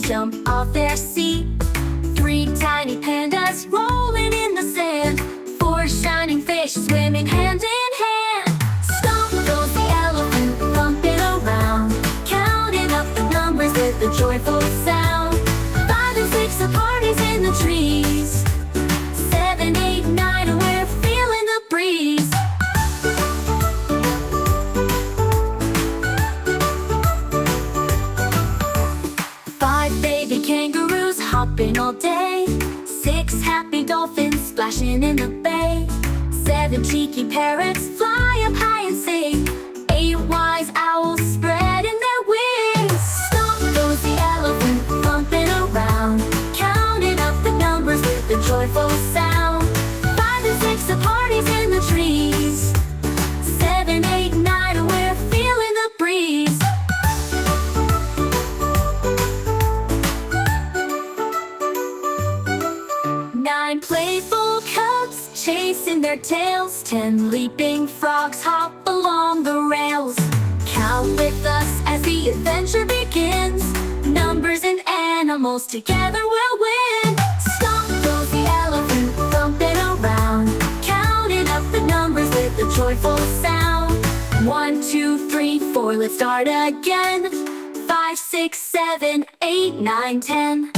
jump off their seat. 3 tiny pandas rolling in the sand. 4 shining fish swimming hand in hand. Stomp goes the elephant, thumping around, counting up the numbers with a joyful sound. 5 and 6, the party's in the trees. 7, 8, 9, we're feeling the breeze. 5 baby kangaroos hopping all day. 6 happy dolphins splashing in the bay. 7 cheeky parrots fly up high and sing. 8 wise owls spreading their wings. Stomp goes the elephant, thumping around, counting up the numbers with a joyful sound. 5 and 6, the party's in the trees. 7, 8, 9, we're feeling the breeze. 9 playful cubs chasing their tails. 10 leaping frogs hop along the rails. Count with us as the adventure begins. Numbers and animals together will win. Stomp goes the elephant, thumping around, counting up the numbers with a joyful sound. 1, 2, 3, 4, let's start again. 5, 6, 7, 8, 9, 10.